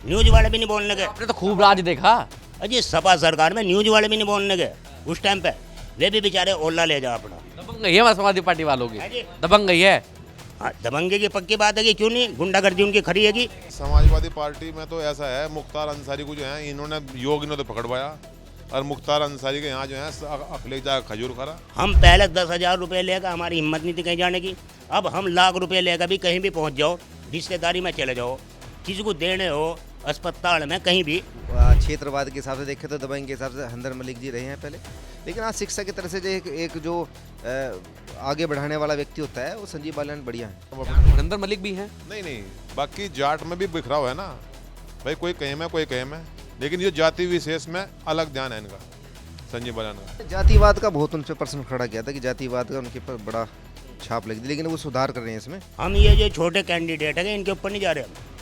News वाले भी नहीं बोलने गए। आपने तो खूब राज देखा। अजी सपा सरकार में न्यूज वाले भी नहीं बोलने गए उस टाइम पे। वे भी बेचारे ओला ले जाओ अपना। दबंग गई है हमारी समाजवादी पार्टी वालों की, है जी। दबंग गई है। हाँ, दबंगे की पक्की बात है कि क्यों नहीं, गुंडागर्दी उनकी खड़ी है कि। समाजवादी पार्टी में तो ऐसा है, मुख्तार अंसारी को जो है इन्होंने योगी ने तो पकड़वाया, और मुख्तार अंसारी के यहाँ जो है अखिलेश जा खजूर खरा। हम पहले 10,000 रुपये लेकर हमारी हिम्मत नहीं थी कहीं जाने की। अब हम लाख रुपए लेकर भी कहीं भी पहुंच जाओ, रिश्तेदारी में चले जाओ, किसी को देने हो अस्पताल में कहीं भी। क्षेत्रवाद के हिसाब से देखें तो दबंग के हिसाब से हरिंदर मलिक जी रहे हैं पहले, लेकिन आज शिक्षा की तरह से जो एक जो आगे बढ़ाने वाला व्यक्ति होता है वो संजीव बालियान बढ़िया है। हरिंदर मलिक भी हैं। नहीं, बाकी जाट में भी बिखराव है ना भाई, कोई कहीं में कोई कहीं में, लेकिन ये जाति विशेष में अलग ध्यान है इनका, संजीव बालियान का। जातिवाद का बहुत उन पर प्रश्न खड़ा किया था कि जातिवाद का उनके ऊपर बड़ा छाप लगी थी, लेकिन वो सुधार कर रहे हैं इसमें। हम ये जो छोटे कैंडिडेट है इनके ऊपर नहीं जा रहे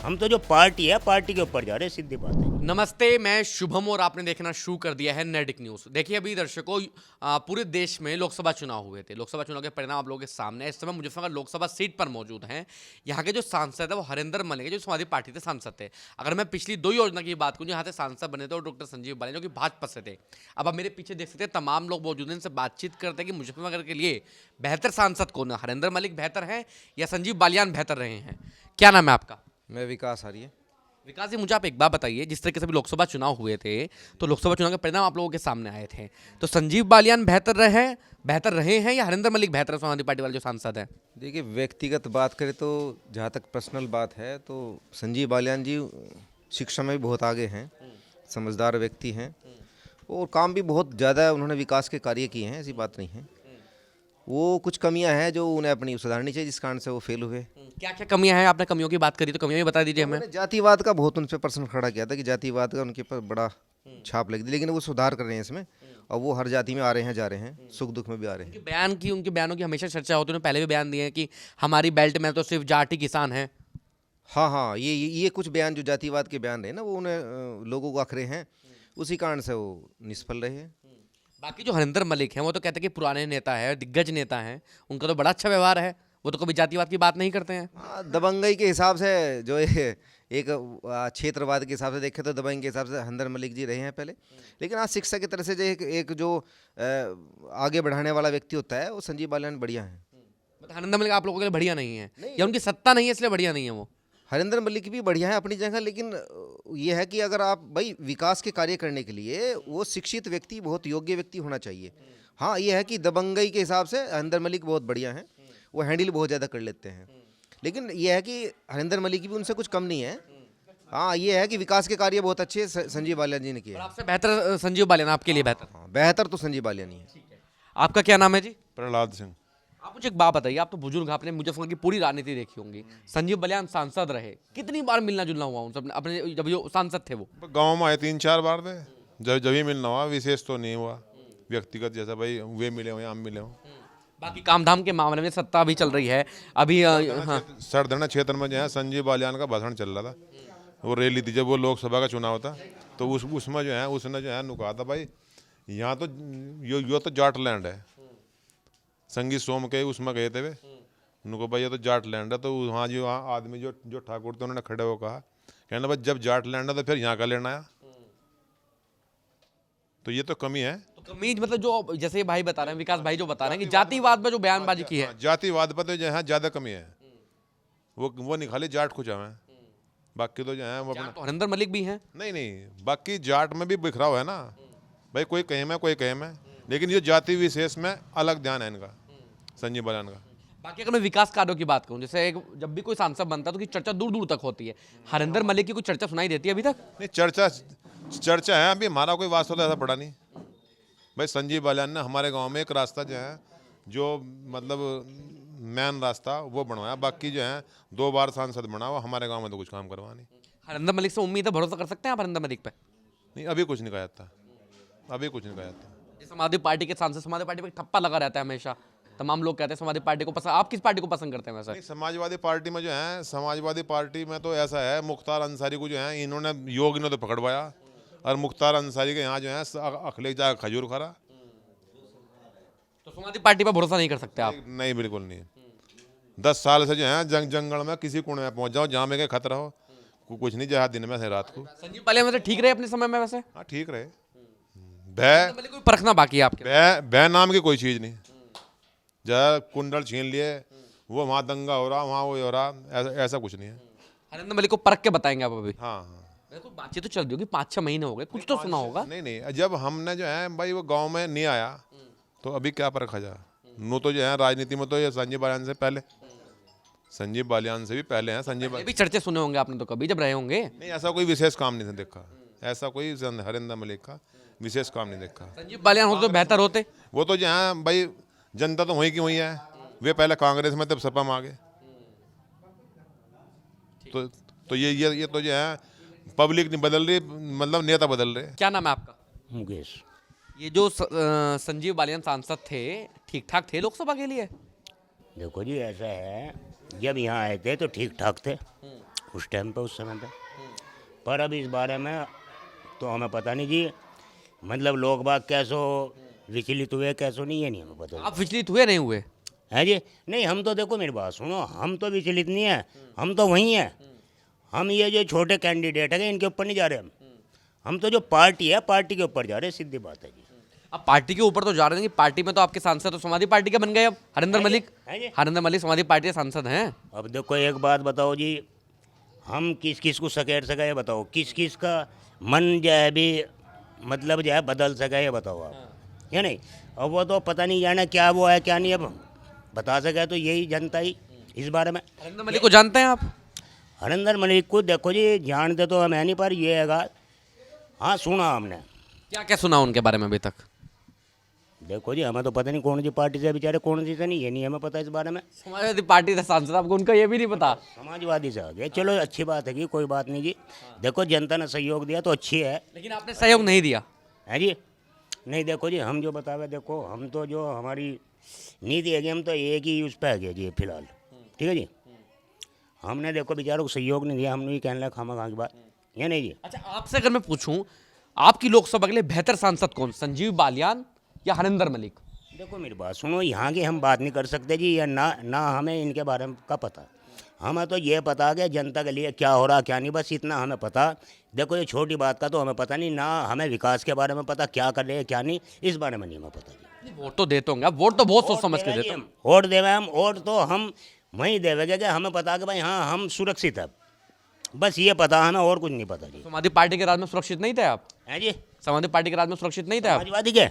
हम तो जो पार्टी है पार्टी के ऊपर जा रहे हैं, सीधी बात है। नमस्ते, मैं शुभम और आपने देखना शुरू कर दिया है नेडिक न्यूज़। देखिए अभी दर्शकों, पूरे देश में लोकसभा चुनाव हुए थे। लोकसभा चुनाव के परिणाम आप लोगों के सामने। इस समय मुजफ्फरनगर लोकसभा सीट पर मौजूद हैं। यहाँ के जो सांसद है वो हरिंदर मलिक है, जो समाजवादी पार्टी से सांसद थे। अगर मैं पिछली 2 योजना की बात करूँ, यहाँ से सांसद बने थे और डॉक्टर संजीव बालियान जो कि भाजपा से थे। अब आप मेरे पीछे देख सकते हैं तमाम लोग मौजूद हैं, इनसे बातचीत करते हैं कि मुजफ्फरनगर के लिए बेहतर सांसद कौन है, हरिंदर मलिक बेहतर है या संजीव बालियान बेहतर रहे हैं। क्या नाम है आपका? मैं विकास आ रही है। विकास जी, मुझे आप एक बात बताइए, जिस तरीके से भी लोकसभा चुनाव हुए थे तो लोकसभा चुनाव के परिणाम आप लोगों के सामने आए थे, तो संजीव बालियान बेहतर रहे हैं या हरिंदर मलिक बेहतर है, समाजवादी पार्टी वाले जो सांसद हैं? देखिए, व्यक्तिगत बात करें तो जहाँ तक पर्सनल बात है तो संजीव बालियान जी शिक्षा में भी बहुत आगे हैं, समझदार व्यक्ति हैं और काम भी बहुत ज़्यादा उन्होंने विकास के कार्य किए हैं, ऐसी बात नहीं है। वो कुछ कमियां हैं जो उन्हें अपनी सुधारनी चाहिए, जिस कारण से वो फेल हुए। क्या क्या कमियां हैं? आपने कमियों की बात करी तो कमियां भी बता दीजिए हमें। मैंने जातिवाद का बहुत उन पर प्रश्न खड़ा किया था कि जातिवाद का उनके ऊपर बड़ा छाप लगी थी, लेकिन वो सुधार कर रहे हैं इसमें और वो हर जाति में आ रहे हैं, जा रहे हैं, सुख दुख में भी आ रहे हैं। उनके बयानों की हमेशा चर्चा होती है। उन्होंने पहले भी बयान दिए हैं कि हमारी बेल्ट में तो सिर्फ जाट ही किसान हैं। हाँ, ये कुछ बयान जो जातिवाद के बयान रहे ना, वो उन्हें लोगों को आखरे हैं, उसी कारण से वो निष्फल रहे हैं। बाकी जो हरिंदर मलिक हैं वो तो कहते हैं कि पुराने नेता है, दिग्गज नेता हैं, उनका तो बड़ा अच्छा व्यवहार है, वो तो कभी जातिवाद की बात नहीं करते हैं। हाँ, दबंगई के हिसाब से जो एक क्षेत्रवाद के हिसाब से देखें तो दबंग के हिसाब से हरिंदर मलिक जी रहे हैं पहले, लेकिन आज शिक्षा की तरह से जो एक जो आगे बढ़ाने वाला व्यक्ति होता है वो संजीव बालियान बढ़िया है। मतलब हरिंदर मलिक आप लोगों के लिए बढ़िया नहीं है या उनकी सत्ता नहीं है इसलिए बढ़िया नहीं है वो? हरिंदर मलिक भी बढ़िया है अपनी जगह, लेकिन ये है कि अगर आप भाई विकास के कार्य करने के लिए वो शिक्षित व्यक्ति, बहुत योग्य व्यक्ति होना चाहिए। हाँ, ये है कि दबंगई के हिसाब से हरिंदर मलिक बहुत बढ़िया हैं, वो हैंडल बहुत ज़्यादा कर लेते हैं, लेकिन ये है कि हरिंदर मलिक भी उनसे कुछ कम नहीं है। हाँ, ये है कि विकास के कार्य बहुत अच्छे संजीव बालियान जी ने किए। आपसे बेहतर संजीव बालियान आपके लिए बेहतर? हाँ, बेहतर तो संजीव बालियान ही है। आपका क्या नाम है जी? प्रहलाद सिंह। आप मुझे एक बात बताइए, आप तो बुजुर्ग, आपने मुजफ्फरनगर की पूरी राजनीति देखी होंगी। संजीव बालियान सांसद रहे, कितनी बार मिलना जुलना हुआ उनसे अपने जब जो सांसद थे? वो गाँव में आए 3-4 बार थे, जब ही मिलना हुआ, विशेष तो नहीं हुआ व्यक्तिगत, जैसा भाई वे मिले हो या हम मिले हो। बाकी काम धाम के मामले में सत्ता भी चल रही है अभी। हाँ, सरधना क्षेत्र में जो है संजीव बालियान का भाषण चल रहा था, वो रैली थी जब वो लोकसभा का चुनाव था, तो उसमें जो है उसने जो है नुका था भाई यहाँ तो यो तो जाट लैंड है। संगीत सोम के उसमें गए थे वे, उनको भाई ये तो जाट लैंड है, तो वहाँ जो आदमी जो ठाकुर थे उन्होंने खड़े हो कहा, कहना भाई जब जाट लैंड है तो फिर यहाँ का लेना आया, तो ये तो कमी है। तो कमी मतलब जो जैसे भाई बता रहे हैं, विकास भाई जो बता रहे हैं कि जातिवाद पर जो बयानबाजी की है, जातिवाद पर तो जो है ज़्यादा कमी है, वो निकाले जाट खुचा में, बाकी तो जो है वो तो हरिंदर मलिक भी हैं। नहीं, बाकी जाट में भी बिखराव है ना भाई, कोई कहीं में कोई कहीं में, लेकिन ये जाति विशेष में अलग ध्यान है इनका, संजीव बालियान का। बाकी अगर मैं विकास कार्यों की बात करूं, जैसे जब भी कोई सांसद बनता है तो उसकी चर्चा दूर दूर तक होती है। हरिंदर मलिक की कोई चर्चा सुनाई देती है अभी तक? नहीं, चर्चा है, अभी हमारा कोई वास्तव तो ऐसा पड़ा नहीं भाई। संजीव बालियान ने हमारे गांव में एक रास्ता जो है, जो मतलब मेन रास्ता वो बनवाया, बाकी जो है 2 बार सांसद बना हुआ, हमारे गांव में तो कुछ काम करवा नहीं। हरिंदर मलिक से उम्मीद है, भरोसा कर सकते हैं आप हरिंदर मलिक पे? नहीं, अभी कुछ नहीं कहा जाता, अभी कुछ नहीं कहा जाता। समाजवादी पार्टी के सांसद, समाजवादी पार्टी पे ठप्पा लगा रहता है हमेशा, तमाम लोग कहते हैं समाजवादी पार्टी को पसंद। आप किस पार्टी को पसंद करते हैं वैसे? नहीं, समाजवादी पार्टी में जो है, समाजवादी पार्टी में तो ऐसा है, मुख्तार अंसारी को जो है इन्होंने योगी ने तो पकड़वाया, और मुख्तार अंसारी के यहाँ जो है अखिलेश जा खजूर खरा। तो समाजवादी पार्टी पर भरोसा नहीं कर सकते आप? नहीं, बिल्कुल नहीं। 10 साल से जो है जंगल में किसी कोने में पहुंच जाओ, जहाँ में के खतरा हो, कुछ नहीं, जहाँ दिन में से रात को। संजीव बालियान वैसे ठीक रहे अपने समय में वैसे? हाँ ठीक रहे। भय मतलब कोई परखना बाकी है आपके? भय नाम की कोई चीज़ नहीं। जहाँ कुंडल छीन लिए, वो वहाँ दंगा हो रहा, वहाँ वो हो रहा, ऐसा कुछ नहीं है। हरिंदर मलिक को परख के बताएंगे आप अभी? हाँ हाँ। देखो बातचीत तो चल रही होगी, 5-6 महीने हो गए, कुछ तो सुना होगा। नहीं, जब हमने जो है भाई वो गांव में नहीं आया तो अभी क्या परखा जा। नो तो जो है राजनीति में तो ये संजीव बालियान से पहले, संजीव बालियान से भी पहले हैं संजीव ये भी चर्चे सुने होंगे आपने तो कभी जब रहे होंगे। नहीं, ऐसा कोई विशेष काम नहीं देखा, ऐसा कोई हरिंदर मलिक का विशेष काम नहीं देखा। संजीव बालियान होते तो बेहतर होते। वो तो जो है भाई जनता तो वहीं की वहीं है, वे पहले कांग्रेस में तब सपा में आ गए। तो ये तो जो है पब्लिक नहीं बदल रही, मतलब नेता बदल रहे। क्या नाम है आपका? मुकेश। ये जो संजीव बालियान सांसद थे, ठीक ठाक थे लोकसभा के लिए? देखो जी ऐसा है, जब यहाँ आए थे तो ठीक ठाक थे उस टाइम पे, उस समय पे। पर अब इस बारे में तो हमें पता नहीं जी, मतलब लोग बाग कैसो विचलित हुए कैसो नहीं, ये नहीं हमें पता। आप विचलित हुए नहीं हुए? है जी नहीं, हम तो देखो मेरी बात सुनो, हम तो विचलित नहीं है, हम तो वहीं हैं। हम ये जो छोटे कैंडिडेट है इनके ऊपर नहीं जा रहे हम तो जो पार्टी है पार्टी के ऊपर जा रहे हैं, सीधी बात है जी। अब पार्टी के ऊपर तो जा रहे हैं, पार्टी में तो आपके सांसद तो समाजवादी पार्टी के बन गए अब। हरिंदर मलिक समाजवादी पार्टी के सांसद हैं। अब देखो एक बात बताओ जी, हम किस किस को सकेट सका ये बताओ, किस किस का मन जो है भी मतलब जो है बदल सका ये बताओ आप, या नहीं? अब वो तो पता नहीं जाना क्या वो है क्या नहीं, अब बता सके तो यही जनता ही इस बारे में। हरिंदर मलिक को जानते हैं आप? हरिंदर मलिक को देखो जी जानते तो हमें नहीं, पर ये है हाँ सुना हमने। क्या क्या सुना उनके बारे में अभी तक? देखो जी हमें तो पता नहीं कौन सी पार्टी से बेचारे, कौन सी से नहीं, ये नहीं हमें पता इस बारे में। समाजवादी पार्टी से सांसद, आपको उनका ये भी नहीं पता? समाजवादी से आ गए, चलो अच्छी बात है कि कोई बात नहीं जी। देखो जनता ने सहयोग दिया तो अच्छी है, लेकिन आपने सहयोग नहीं दिया है जी। नहीं देखो जी हम जो बतावे, देखो हम तो जो हमारी नीति है कि हम तो एक ही उस पर है गए जी फिलहाल, ठीक है जी। हमने देखो बेचारों को सहयोग नहीं दिया, हमने ये कहने लगा खामा की बात, ये नहीं जी। अच्छा आपसे अगर मैं पूछूं, आपकी लोकसभा के लिए बेहतर सांसद कौन, संजीव बालियान या हरिंदर मलिक? देखो मेरी बात सुनो, यहाँ की हम बात नहीं कर सकते जी, या ना हमें इनके बारे में का पता। हमें तो ये पता कि जनता के लिए क्या हो रहा क्या नहीं, बस इतना हमें पता। देखो ये छोटी बात का तो हमें पता नहीं, ना हमें विकास के बारे में पता क्या कर रहे हैं क्या नहीं, इस बारे में नहीं हमें पता जी। वोट तो देते होंगे आप, वोट तो बहुत सोच समझ के देते हैं। वोट देवे हम, वोट तो हम वहीं देवेंगे कि हमें पता कि भाई हाँ हम सुरक्षित है, बस ये पता हमें, और कुछ नहीं पता जी। समाजवादी पार्टी के राज में सुरक्षित नहीं थे आप? हैं जी, समाजवादी पार्टी के राज में सुरक्षित नहीं थे आप? समाजवादी के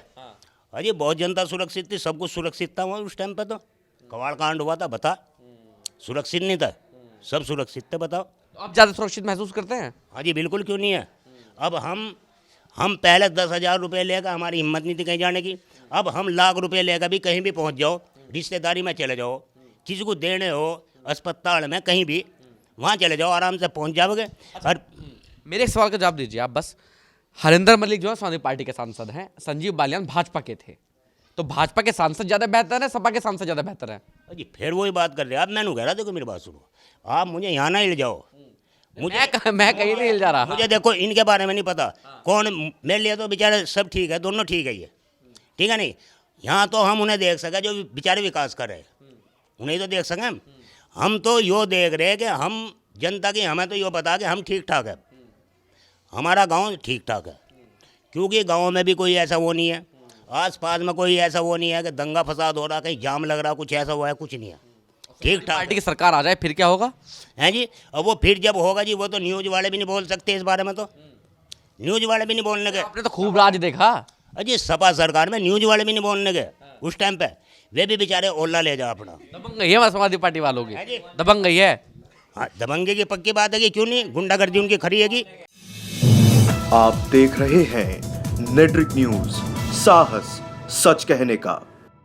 अरे बहुत जनता सुरक्षित थी, सब कुछ सुरक्षित था वहाँ उस टाइम पे। तो कबाड़ कांड हुआ था, बता सुरक्षित नहीं था? सब सुरक्षित थे, बताओ। तो आप ज़्यादा सुरक्षित महसूस करते हैं? हाँ जी बिल्कुल, क्यों नहीं है। अब हम पहले 10,000 रुपये लेकर हमारी हिम्मत नहीं थी कहीं जाने की, अब हम लाख रुपये लेकर भी कहीं भी पहुँच जाओ, रिश्तेदारी में चले जाओ, किसी को देने हो अस्पताल में कहीं भी, वहाँ चले जाओ आराम से पहुँच जाओगे। और मेरे एक सवाल का जवाब दीजिए आप बस। हरिंदर मलिक जो है समाजवादी पार्टी के सांसद हैं, संजीव बालियान भाजपा के थे, तो भाजपा के सांसद ज़्यादा बेहतर है, सपा के सांसद ज़्यादा बेहतर है? जी फिर वही बात कर रहे हैं आप, मैंने कह रहा देखो मेरी बात सुनो, आप मुझे यहाँ ना हिल जाओ। मैं कहीं नहीं हिल जा रहा। मुझे देखो इनके बारे में नहीं पता कौन, मेरे लिए तो बेचारे सब ठीक है, दोनों ठीक है, ये ठीक है नहीं। यहाँ तो हम उन्हें देख सके जो बेचारे विकास कर रहे हैं, उन्हें तो देख सकें हम तो यो देख रहे हैं कि हम जनता की, हमें तो यो पता कि हम ठीक ठाक है, हमारा गांव ठीक ठाक है, क्योंकि गांव में भी कोई ऐसा वो नहीं है, आसपास में कोई ऐसा वो नहीं है कि दंगा फसाद हो रहा, कहीं जाम लग रहा, कुछ ऐसा हुआ है, कुछ नहीं है, ठीक ठाक। पार्टी की सरकार आ जाए फिर क्या होगा? हैं जी, अब वो फिर जब होगा जी, वो तो न्यूज़ वाले भी नहीं बोल सकते इस बारे में, तो न्यूज़ वाले भी नहीं बोलने के। आपने तो खूब राज देखा। अजी सपा सरकार में न्यूज़ वाले भी नहीं बोलने के उस टाइम पे, वे भी बेचारे ओला ले जा अपना। दबंग गई है समाजवादी पार्टी वालों की, दबंग गई है। हाँ दबंगे की पक्की बात है कि क्यों नहीं, गुंडागर्दी उनकी खरी है। आप देख रहे हैं नेट्रिक न्यूज, साहस सच कहने का।